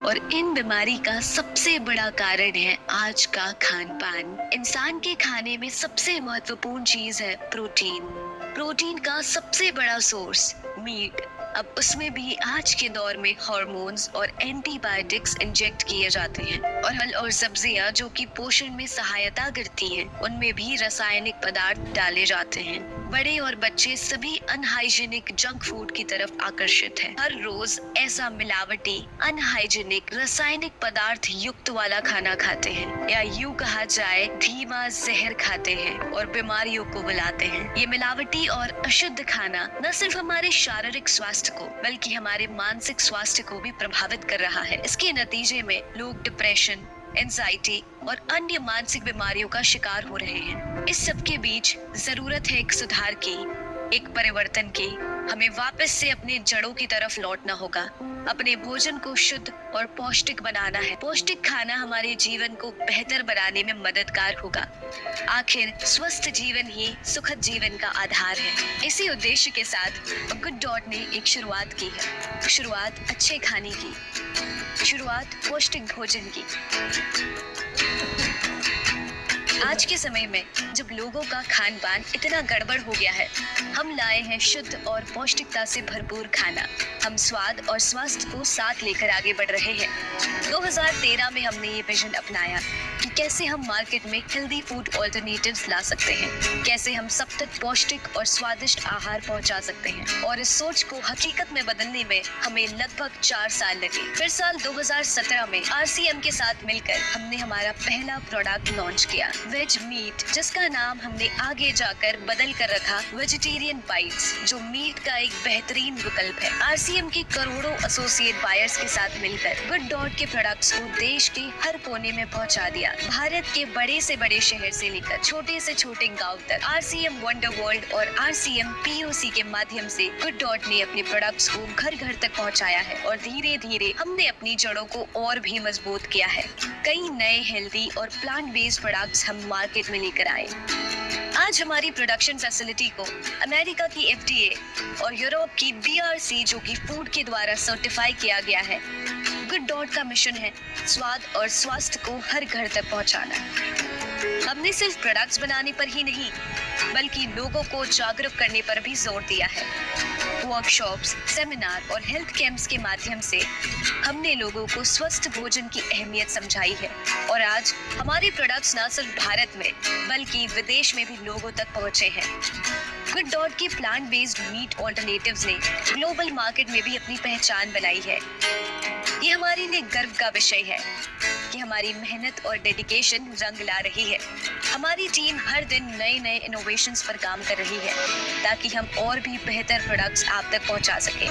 और इन बीमारी का सबसे बड़ा कारण है आज का खान पान। इंसान के खाने में सबसे महत्वपूर्ण चीज है प्रोटीन। प्रोटीन का सबसे बड़ा सोर्स मीट। अब उसमें भी आज के दौर में हार्मोन्स और एंटीबायोटिक्स इंजेक्ट किए जाते हैं, और फल और सब्जियां जो कि पोषण में सहायता करती हैं, उनमें भी रासायनिक पदार्थ डाले जाते हैं। बड़े और बच्चे सभी अनहाइजीनिक जंक फूड की तरफ आकर्षित हैं। हर रोज ऐसा मिलावटी, अनहाइजीनिक, रासायनिक पदार्थ युक्त वाला खाना खाते हैं, या यूं कहा जाए धीमा जहर खाते हैं और बीमारियों को बुलाते हैं। ये मिलावटी और अशुद्ध खाना न सिर्फ हमारे शारीरिक स्वास्थ्य को बल्कि हमारे मानसिक स्वास्थ्य को भी प्रभावित कर रहा है। इसके नतीजे में लोग डिप्रेशन, एंजाइटी और अन्य मानसिक बीमारियों का शिकार हो रहे हैं। इस सब के बीच जरूरत है एक सुधार की, एक परिवर्तन की। हमें वापस से अपने जड़ों की तरफ लौटना होगा। अपने भोजन को शुद्ध और पौष्टिक बनाना है। पौष्टिक खाना हमारे जीवन को बेहतर बनाने में मददगार होगा। आखिर स्वस्थ जीवन ही सुखद जीवन का आधार है। इसी उद्देश्य के साथ गुड डॉट ने एक शुरुआत की है। शुरुआत अच्छे खाने की, शुरुआत पौष्टिक भोजन की। आज के समय में जब लोगों का खान पान इतना गड़बड़ हो गया है, हम लाए हैं शुद्ध और पौष्टिकता से भरपूर खाना। हम स्वाद और स्वास्थ्य को साथ लेकर आगे बढ़ रहे हैं। 2013 में हमने ये विजन अपनाया कि कैसे हम मार्केट में हेल्दी फूड ऑल्टरनेटिव्स ला सकते हैं, कैसे हम सब तक पौष्टिक और स्वादिष्ट आहार पहुंचा सकते हैं। और इस सोच को हकीकत में बदलने में हमें लगभग 4 साल लगे। फिर साल 2017 में RCM के साथ मिलकर हमने हमारा पहला प्रोडक्ट लॉन्च किया, वेज मीट, जिसका नाम हमने आगे जाकर बदल कर रखा वेजिटेरियन बाइट्स, जो मीट का एक बेहतरीन विकल्प है। RCM के करोड़ों एसोसिएट बायर्स के साथ मिलकर गुड डॉट के प्रोडक्ट्स को देश के हर कोने में पहुंचा दिया। भारत के बड़े से बड़े शहर से लेकर छोटे से छोटे गांव तक RCM वंडर वर्ल्ड और RCM POC के माध्यम से गुड डॉट ने अपने प्रोडक्ट्स को घर घर तक पहुंचाया है। और धीरे धीरे हमने अपनी जड़ों को और भी मजबूत किया है। कई नए हेल्दी और प्लांट बेस्ड प्रोडक्ट्स हम मार्केट में लेकर आए। आज हमारी प्रोडक्शन फैसिलिटी को अमेरिका की FDA और यूरोप की BRC, जो कि फूड के द्वारा सर्टिफाई किया गया है। गुड डॉट का मिशन है स्वाद और स्वास्थ्य को हर घर तक पहुंचाना। हमने सिर्फ प्रोडक्ट्स बनाने पर ही नहीं, बल्कि लोगों को जागरूक करने पर भी जोर दिया है। वर्कशॉप्स, सेमिनार और हेल्थ कैंप्स के माध्यम से हमने लोगों को स्वस्थ भोजन की अहमियत समझाई है। और आज हमारे प्रोडक्ट्स न सिर्फ भारत में बल्कि विदेश में भी लोगों तक पहुंचे हैं। गुड डॉट के प्लांट बेस्ड मीट ऑल्टरनेटिव्स ने ग्लोबल मार्केट में भी अपनी पहचान बनाई है। ये हमारे लिए गर्व का विषय है कि हमारी मेहनत और डेडिकेशन रंग ला रही है। हमारी टीम हर दिन नए नए इनोवेशंस पर काम कर रही है ताकि हम और भी बेहतर प्रोडक्ट्स आप तक पहुंचा सकें।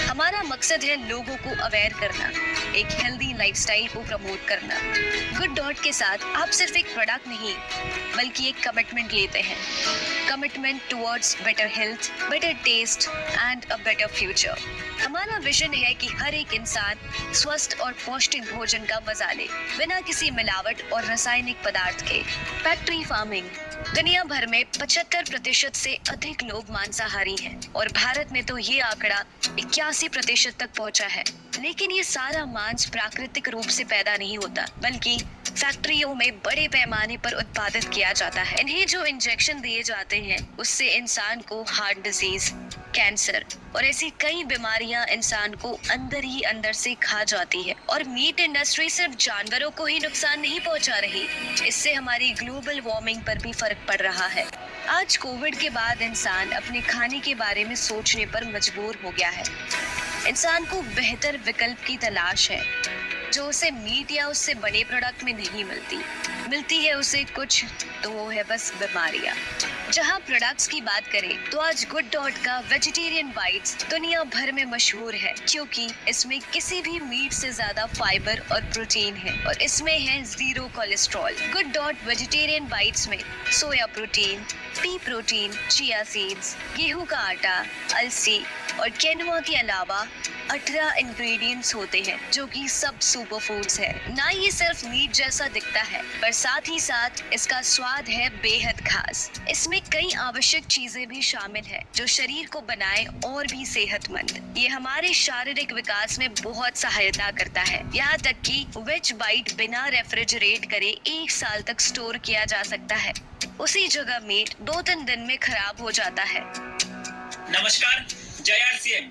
हमारा मकसद है लोगों को अवेयर करना, एक हेल्दी लाइफस्टाइल को प्रमोट करना। गुड डॉट के साथ आप सिर्फ एक प्रोडक्ट नहीं बल्कि एक कमिटमेंट लेते हैं। Commitment towards better health, better taste and a better future. हमारा विजन है कि हर एक इंसान स्वस्थ और पौष्टिक भोजन का मजा ले, बिना किसी मिलावट और रासायनिक पदार्थ के। Factory farming. दुनिया भर में 75% से अधिक लोग मांसाहारी हैं और भारत में तो ये आंकड़ा 81% तक पहुंचा है। लेकिन ये सारा मांस प्राकृतिक रूप से पैदा नहीं होता, बल्कि फैक्ट्रियों में बड़े पैमाने पर उत्पादित किया जाता है। इन्हें जो इंजेक्शन दिए जाते हैं उससे इंसान को हार्ट डिजीज, कैंसर और ऐसी कई बीमारियां इंसान को अंदर ही अंदर से खा जाती है। और मीट इंडस्ट्री सिर्फ जानवरों को ही नुकसान नहीं पहुंचा रही, इससे हमारी ग्लोबल वार्मिंग पर भी फर्क पड़ रहा है। आज कोविड के बाद इंसान अपने खाने के बारे में सोचने पर मजबूर हो गया है। इंसान को बेहतर विकल्प की तलाश है जो उसे मीट या उससे बड़े प्रोडक्ट में नहीं मिलती है उसे कुछ, तो वो है बस बीमारियां। जहां प्रोडक्ट्स की बात करें तो आज गुड डॉट का वेजिटेरियन बाइट्स दुनिया भर में मशहूर है, क्योंकि इसमें किसी भी मीट से ज्यादा फाइबर और प्रोटीन है और इसमें है 0 cholesterol. Good dot vegetarian bites में soya protein, pea protein, chia seeds, गेहूं का आटा, अलसी, और क्विनोआ के अलावा 18 इंग्रेडिएंट्स होते हैं जो कि सब सुपर फूड्स है। ना ये सिर्फ मीट जैसा दिखता है, पर साथ ही साथ इसका स्वाद है बेहद खास। इसमें कई आवश्यक चीजें भी शामिल है जो शरीर को बनाए और भी सेहतमंद। ये हमारे शारीरिक विकास में बहुत सहायता करता है। यहाँ तक कि वेज बाइट बिना रेफ्रिजरेट करे 1 साल तक स्टोर किया जा सकता है। उसी जगह मीट 2-3 दिन में खराब हो जाता है। नमस्कार, जय आरसीएम।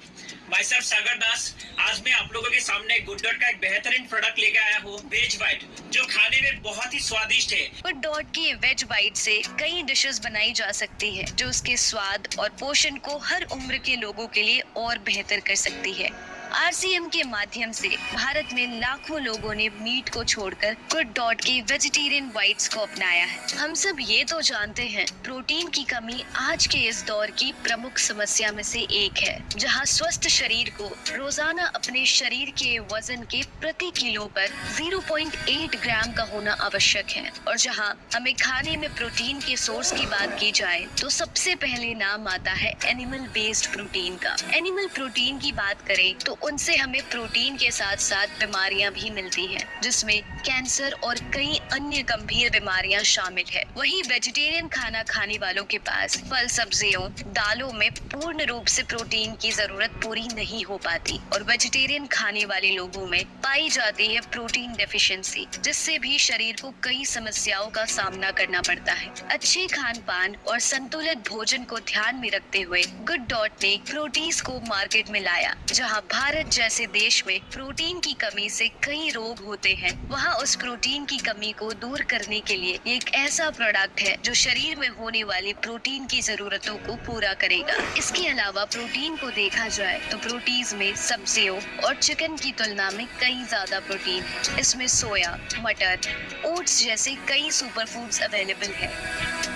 माय सेल्फ सागर दास। आज मैं आप लोगों के सामने गुड डॉट का एक बेहतरीन प्रोडक्ट लेके आया हूँ, वेज बाइट, जो खाने में बहुत ही स्वादिष्ट है। गुड डॉट की वेज बाइट से कई डिशेस बनाई जा सकती है जो उसके स्वाद और पोषण को हर उम्र के लोगों के लिए और बेहतर कर सकती है। आरसीएम के माध्यम से भारत में लाखों लोगों ने मीट को छोड़कर गुड डॉट की वेजिटेरियन बाइट्स को अपनाया है। हम सब ये तो जानते हैं, प्रोटीन की कमी आज के इस दौर की प्रमुख समस्या में से एक है, जहां स्वस्थ शरीर को रोजाना अपने शरीर के वजन के प्रति किलो पर 0.8 ग्राम का होना आवश्यक है। और जहां हमें खाने में प्रोटीन के सोर्स की बात की जाए तो सबसे पहले नाम आता है एनिमल बेस्ड प्रोटीन का। एनिमल प्रोटीन की बात करें तो उनसे हमें प्रोटीन के साथ साथ बीमारियां भी मिलती हैं, जिसमें कैंसर और कई अन्य गंभीर बीमारियां शामिल है। वहीं वेजिटेरियन खाना खाने वालों के पास फल, सब्जियों, दालों में पूर्ण रूप से प्रोटीन की जरूरत पूरी नहीं हो पाती और वेजिटेरियन खाने वाले लोगों में पाई जाती है प्रोटीन डेफिशिएंसी, जिससे भी शरीर को कई समस्याओं का सामना करना पड़ता है। अच्छे खान पान और संतुलित भोजन को ध्यान में रखते हुए गुड डॉट ने प्रोटीज को मार्केट में लाया। जहाँ भारत जैसे देश में प्रोटीन की कमी से कई रोग होते हैं, वहाँ उस प्रोटीन की कमी को दूर करने के लिए एक ऐसा प्रोडक्ट है जो शरीर में होने वाली प्रोटीन की जरूरतों को पूरा करेगा। इसके अलावा प्रोटीन को देखा जाए तो प्रोटीज में सब्जियों और चिकन की तुलना में कई ज्यादा प्रोटीन है। इसमें सोया, मटर, ओट्स जैसे कई सुपर फूड्स अवेलेबल है,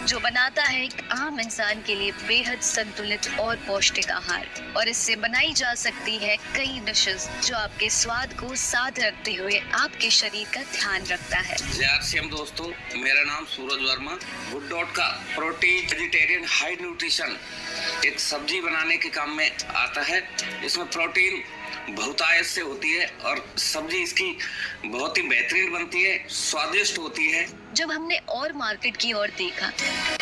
जो बनाता है एक आम इंसान के लिए बेहद संतुलित और पौष्टिक आहार। और इससे बनाई जा सकती है कई डिशेस जो आपके स्वाद को साथ रखते हुए आपके शरीर का ध्यान रखता है। जय आरसीएम दोस्तों, मेरा नाम सूरज वर्मा। गुड डॉट का प्रोटीन वेजिटेरियन हाई न्यूट्रिशन एक सब्जी बनाने के काम में आता है। इसमें प्रोटीन बहुतायत से होती है और सब्जी इसकी बहुत ही बेहतरीन बनती है, स्वादिष्ट होती है। जब हमने और मार्केट की ओर देखा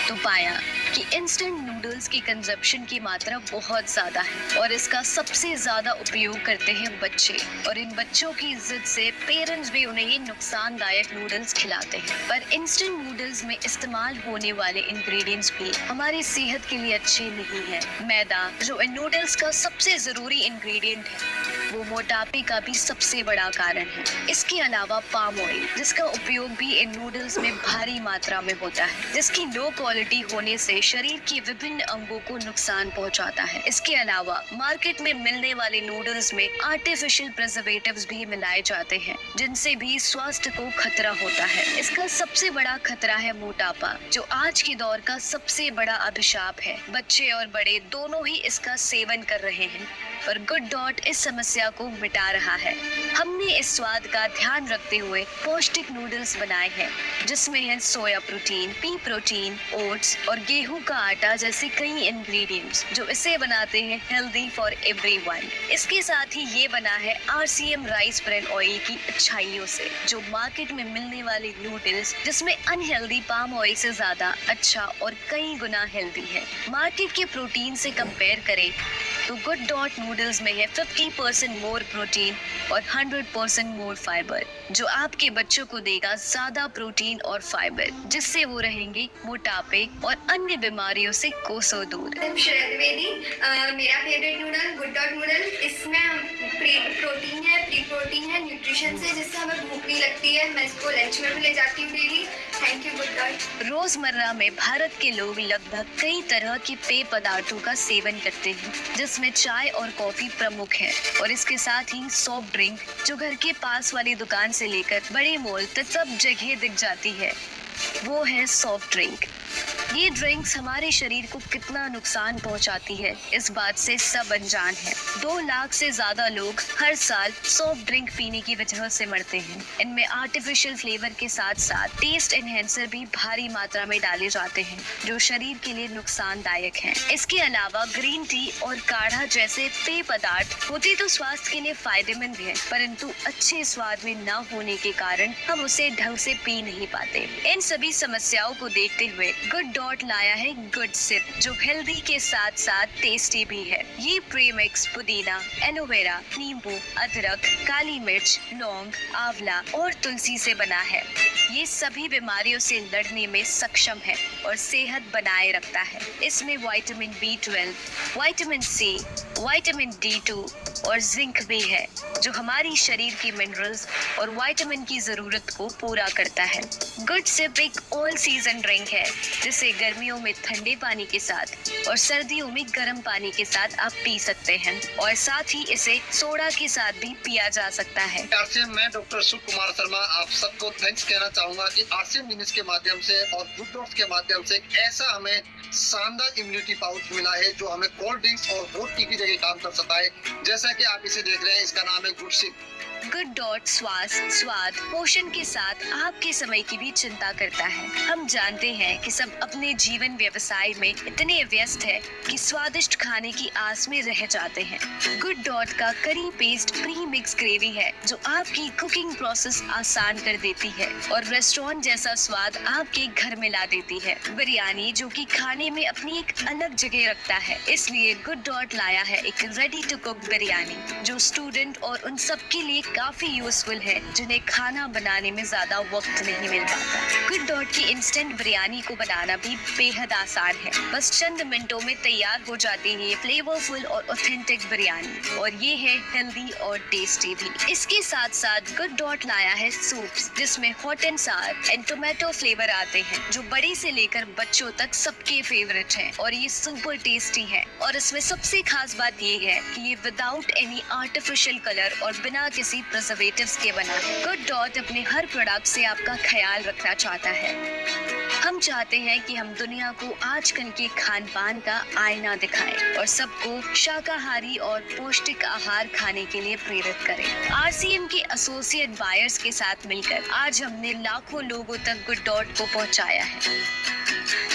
तो पाया कि इंस्टेंट नूडल्स की कंजप्शन की मात्रा बहुत ज्यादा है और इसका सबसे ज्यादा उपयोग करते हैं बच्चे। और इन बच्चों की जिद से पेरेंट्स भी उन्हें ये नुकसानदायक नूडल्स खिलाते हैं। पर इंस्टेंट नूडल्स में इस्तेमाल होने वाले इंग्रेडिएंट्स भी हमारी सेहत के लिए अच्छे नहीं है। मैदा, जो इन नूडल्स का सबसे जरूरी इंग्रेडिएंट है, वो मोटापे का भी सबसे बड़ा कारण है। इसके अलावा पाम ऑयल, जिसका उपयोग भी इन नूडल्स में भारी मात्रा में होता है, जिसकी लो क्वालिटी होने से शरीर के विभिन्न अंगों को नुकसान पहुंचाता है। इसके अलावा मार्केट में मिलने वाले नूडल्स में आर्टिफिशियल प्रिजर्वेटिव्स भी मिलाए जाते हैं, जिनसे भी स्वास्थ्य को खतरा होता है। इसका सबसे बड़ा खतरा है मोटापा, जो आज के दौर का सबसे बड़ा अभिशाप है। बच्चे और बड़े दोनों ही इसका सेवन कर रहे हैं और गुड डॉट इस समस्या को मिटा रहा है। हमने इस स्वाद का ध्यान रखते हुए पौष्टिक नूडल्स बनाए हैं, जिसमें है सोया प्रोटीन, पी प्रोटीन, ओट्स और गेहूं का आटा जैसे कई इंग्रेडिएंट्स, जो इसे बनाते हैं हेल्दी फॉर एवरीवन। इसके साथ ही ये बना है आरसीएम राइस ब्रान ऑयल की अच्छाइयों से, जो मार्केट में मिलने वाले नूडल्स जिसमें अनहेल्दी पाम ऑयल से ज्यादा अच्छा और कई गुना हेल्दी है। मार्केट के प्रोटीन से कंपेयर करें तो गुड डॉट नूडल्स में है 50% मोर प्रोटीन और 100% मोर फाइबर, जो आपके बच्चों को देगा ज्यादा प्रोटीन और फाइबर, जिससे वो रहेंगे मोटापे और अन्य बीमारियों से कोसों दूर। शरद द्विवेदी, मेरा favourite noodle good dot noodle. इसमें प्रोटीन है, प्री प्रोटीन है, न्यूट्रिशन से, जिससे हमें भूख नहीं लगती है। मैं इसको लंच में भी ले जाती हूँ daily. Thank you good dot. रोजमर्रा में भारत के लोग लगभग कई तरह के पेय पदार्थों का सेवन करते हैं, जिसमें चाय और कॉफी प्रमुख है। और इसके साथ ही सॉफ्ट ड्रिंक, जो घर के पास वाली दुकान से लेकर बड़े मॉल तक सब जगह दिख जाती है, वो है सॉफ्ट ड्रिंक। ये ड्रिंक्स हमारे शरीर को कितना नुकसान पहुंचाती है, इस बात से सब अनजान है। 2 लाख से ज्यादा लोग हर साल सॉफ्ट ड्रिंक पीने की वजह से मरते हैं। इनमें आर्टिफिशियल फ्लेवर के साथ साथ टेस्ट एनहेंसर भी भारी मात्रा में डाले जाते हैं, जो शरीर के लिए नुकसानदायक हैं। इसके अलावा ग्रीन टी और काढ़ा जैसे पेय पदार्थ होते तो स्वास्थ्य के लिए फायदेमंद है, परंतु अच्छे स्वाद में न होने के कारण हम उसे ढंग से पी नहीं पाते। इन सभी समस्याओं को देखते हुए गुड डॉट लाया है गुड सिप, जो हेल्दी के साथ साथ टेस्टी भी है। ये प्रीमिक्स पुदीना, एलोवेरा, नींबू, अदरक, काली मिर्च, लौंग, आंवला और तुलसी से बना है। ये सभी बीमारियों से लड़ने में सक्षम है और सेहत बनाए रखता है। इसमें vitamin B12, vitamin C, vitamin D2 और जिंक भी है, जो हमारी शरीर की मिनरल्स और विटामिन की जरूरत को पूरा करता है। गुड सिप एक ऑल सीजन ड्रिंक है, जिसे गर्मियों में ठंडे पानी के साथ और सर्दियों में गर्म पानी के साथ आप पी सकते हैं, और साथ ही इसे सोडा के साथ भी पिया जा सकता है। आरसीएम मैं डॉक्टर सुख कुमार शर्मा आप सबको थैंक्स कहना चाहूंगा कि आरसीएम न्यूज़ के माध्यम से और गुड डॉट्स के माध्यम से एक ऐसा हमें शानदार इम्यूनिटी पाउच मिला है, जो हमें कोल्ड ड्रिंक्स और हॉट टी की जगह काम कर सकता है। जैसा कि आप इसे देख रहे हैं, इसका नाम है गुड सिप। गुड डॉट स्वाद पोषण के साथ आपके समय की भी चिंता करता है। हम जानते हैं कि सब अपने जीवन व्यवसाय में इतने व्यस्त है कि स्वादिष्ट खाने की आस में रह जाते हैं। गुड डॉट का करी पेस्ट प्री मिक्स ग्रेवी है, जो आपकी कुकिंग प्रोसेस आसान कर देती है और रेस्टोरेंट जैसा स्वाद आपके घर में ला देती है। बिरयानी, जो कि खाने में अपनी एक अलग जगह रखता है, इसलिए गुड डॉट लाया है एक रेडी टू कुक बिरयानी, जो स्टूडेंट और उन सब के लिए काफी यूजफुल है जिन्हें खाना बनाने में ज्यादा वक्त नहीं मिल पाता। गुड डॉट की इंस्टेंट बिरयानी को बनाना भी बेहद आसान है। बस चंद मिनटों में तैयार हो जाती है ये फ्लेवरफुल और ऑथेंटिक बिरयानी, और ये है हेल्दी और टेस्टी भी। इसके साथ साथ गुड डॉट लाया है सूप्स, जिसमें हॉट एंड सार एंड टोमेटो फ्लेवर आते हैं, जो बड़े से लेकर बच्चों तक सबके फेवरेट हैं, और ये सुपर टेस्टी है। और इसमें सबसे खास बात ये है कि ये विदाउट एनी आर्टिफिशियल कलर और बिना किसी प्रिजर्वेटिव्स के बना है। गुड डॉट अपने हर प्रोडक्ट से आपका ख्याल रखना चाहता है। हम चाहते हैं कि हम दुनिया को आजकल के खान पान का आईना दिखाएं और सबको शाकाहारी और पौष्टिक आहार खाने के लिए प्रेरित करें। आरसीएम के एसोसिएट बायर्स के साथ मिलकर आज हमने लाखों लोगों तक गुड डॉट को पहुंचाया है।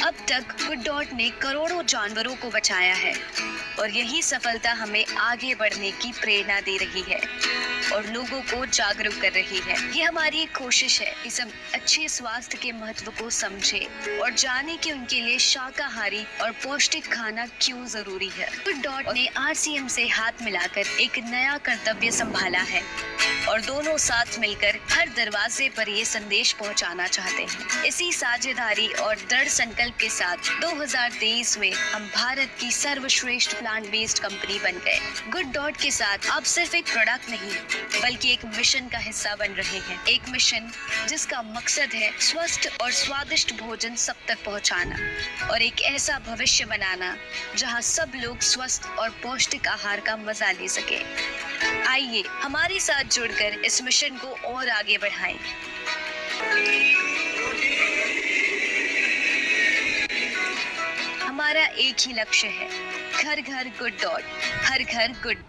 अब तक गुड डॉट ने करोड़ों जानवरों को बचाया है, और यही सफलता हमें आगे बढ़ने की प्रेरणा दे रही है और लोगों को जागरूक कर रही है। ये हमारी एक कोशिश है कि सब अच्छे स्वास्थ्य के महत्व को समझे और जाने कि उनके लिए शाकाहारी और पौष्टिक खाना क्यों जरूरी है। गुड डॉट ने आरसीएम से हाथ मिलाकर एक नया कर्तव्य संभाला है, और दोनों साथ मिलकर हर दरवाजे पर ये संदेश पहुंचाना चाहते हैं। इसी साझेदारी और दृढ़ संकल्प के साथ 2023 में हम भारत की सर्वश्रेष्ठ प्लांट बेस्ड कंपनी बन गए। गुड डॉट के साथ आप सिर्फ एक प्रोडक्ट नहीं, बल्कि एक मिशन का हिस्सा बन रहे हैं। एक मिशन जिसका मकसद है स्वस्थ और स्वादिष्ट भोजन सब तक पहुंचाना, और एक ऐसा भविष्य बनाना जहां सब लोग स्वस्थ और पौष्टिक आहार का मजा ले सके। आइए हमारे साथ जुड़कर इस मिशन को और आगे बढ़ाएं। हमारा एक ही लक्ष्य है, घर घर गुड डॉट, हर घर गुड।